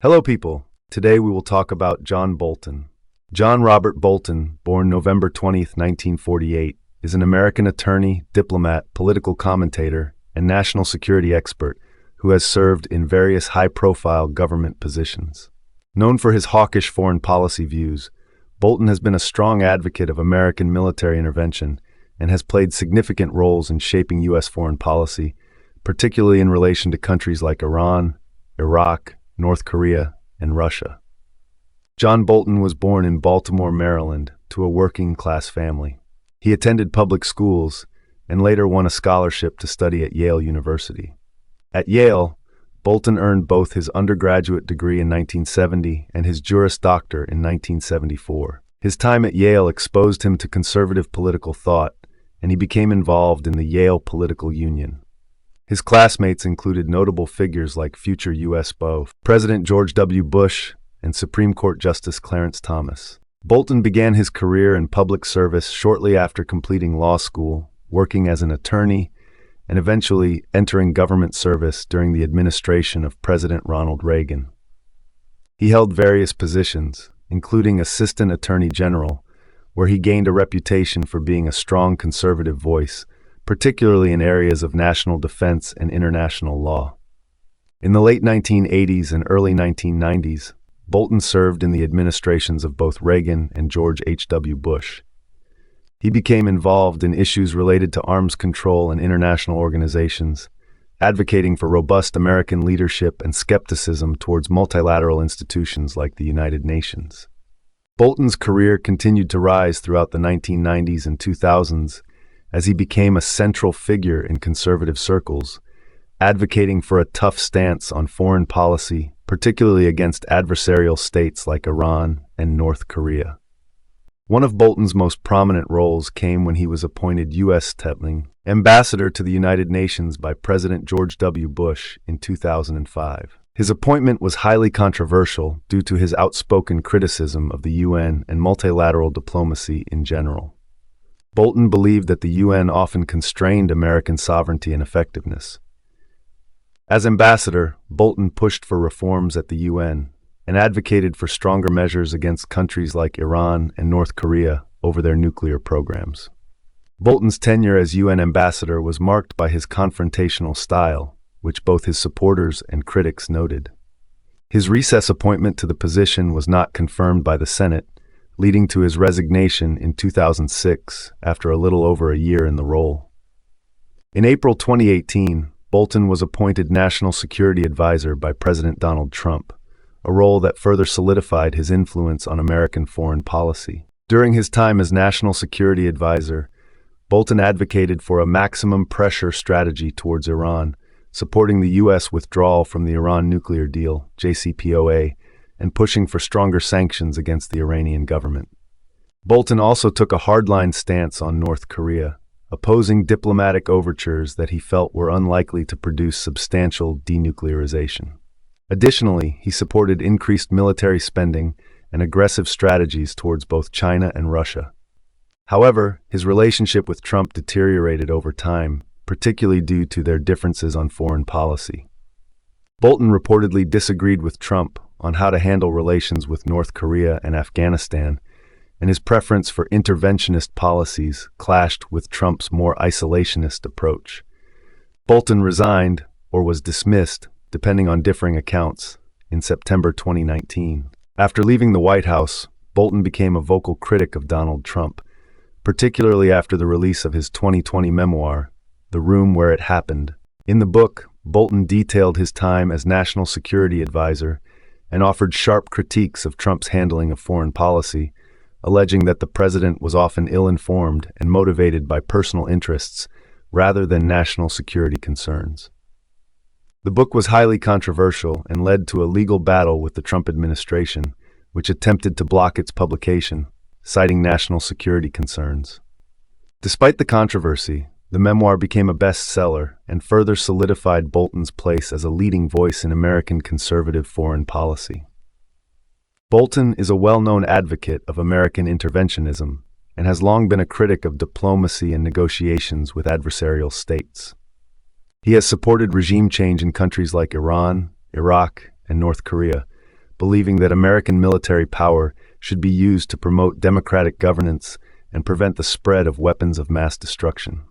Hello, people. Today we will talk about John Bolton. John Robert Bolton, born November 20th, 1948, is an American attorney, diplomat, political commentator, and national security expert who has served in various high-profile government positions. Known for his hawkish foreign policy views, Bolton has been a strong advocate of American military intervention and has played significant roles in shaping U.S. foreign policy, particularly in relation to countries like Iran, Iraq, North Korea, and Russia. John Bolton was born in Baltimore, Maryland, to a working-class family. He attended public schools and later won a scholarship to study at Yale University. At Yale, Bolton earned both his undergraduate degree in 1970 and his Juris Doctor in 1974. His time at Yale exposed him to conservative political thought, and he became involved in the Yale Political Union. His classmates included notable figures like future U.S. President George W. Bush and Supreme Court Justice Clarence Thomas. Bolton began his career in public service shortly after completing law school, working as an attorney, and eventually entering government service during the administration of President Ronald Reagan. He held various positions, including Assistant Attorney General, where he gained a reputation for being a strong conservative voice, particularly in areas of national defense and international law. In the late 1980s and early 1990s, Bolton served in the administrations of both Reagan and George H.W. Bush. He became involved in issues related to arms control and international organizations, advocating for robust American leadership and skepticism towards multilateral institutions like the United Nations. Bolton's career continued to rise throughout the 1990s and 2000s as he became a central figure in conservative circles, advocating for a tough stance on foreign policy, particularly against adversarial states like Iran and North Korea. One of Bolton's most prominent roles came when he was appointed U.S. Ambassador to the United Nations by President George W. Bush in 2005. His appointment was highly controversial due to his outspoken criticism of the UN and multilateral diplomacy in general. Bolton believed that the UN often constrained American sovereignty and effectiveness. As ambassador, Bolton pushed for reforms at the UN and advocated for stronger measures against countries like Iran and North Korea over their nuclear programs. Bolton's tenure as UN ambassador was marked by his confrontational style, which both his supporters and critics noted. His recess appointment to the position was not confirmed by the Senate, leading to his resignation in 2006 after a little over a year in the role. In April 2018, Bolton was appointed National Security Advisor by President Donald Trump, a role that further solidified his influence on American foreign policy. During his time as National Security Advisor, Bolton advocated for a maximum pressure strategy towards Iran, supporting the U.S. withdrawal from the Iran nuclear deal, JCPOA, and pushing for stronger sanctions against the Iranian government. Bolton also took a hardline stance on North Korea, opposing diplomatic overtures that he felt were unlikely to produce substantial denuclearization. Additionally, he supported increased military spending and aggressive strategies towards both China and Russia. However, his relationship with Trump deteriorated over time, particularly due to their differences on foreign policy. Bolton reportedly disagreed with Trump on how to handle relations with North Korea and Afghanistan, and his preference for interventionist policies clashed with Trump's more isolationist approach. Bolton resigned, or was dismissed, depending on differing accounts, in September 2019. After leaving the White House, Bolton became a vocal critic of Donald Trump, particularly after the release of his 2020 memoir, The Room Where It Happened. In the book, Bolton detailed his time as National Security Advisor and offered sharp critiques of Trump's handling of foreign policy, alleging that the president was often ill-informed and motivated by personal interests rather than national security concerns. The book was highly controversial and led to a legal battle with the Trump administration, which attempted to block its publication, citing national security concerns. Despite the controversy, the memoir became a bestseller and further solidified Bolton's place as a leading voice in American conservative foreign policy. Bolton is a well-known advocate of American interventionism and has long been a critic of diplomacy and negotiations with adversarial states. He has supported regime change in countries like Iran, Iraq, and North Korea, believing that American military power should be used to promote democratic governance and prevent the spread of weapons of mass destruction.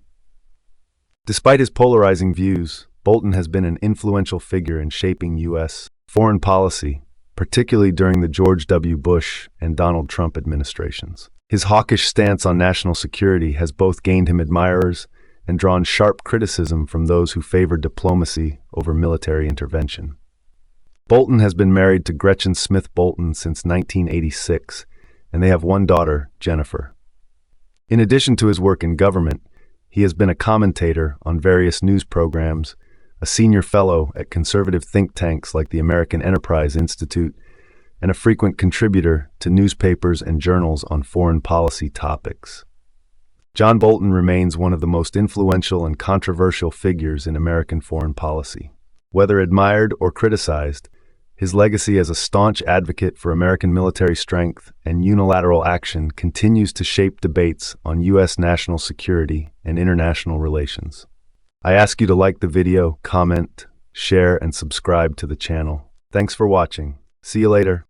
Despite his polarizing views, Bolton has been an influential figure in shaping U.S. foreign policy, particularly during the George W. Bush and Donald Trump administrations. His hawkish stance on national security has both gained him admirers and drawn sharp criticism from those who favor diplomacy over military intervention. Bolton has been married to Gretchen Smith Bolton since 1986, and they have one daughter, Jennifer. In addition to his work in government, he has been a commentator on various news programs, a senior fellow at conservative think tanks like the American Enterprise Institute, and a frequent contributor to newspapers and journals on foreign policy topics. John Bolton remains one of the most influential and controversial figures in American foreign policy. Whether admired or criticized, his legacy as a staunch advocate for American military strength and unilateral action continues to shape debates on U.S. national security and international relations. I ask you to like the video, comment, share, and subscribe to the channel. Thanks for watching. See you later.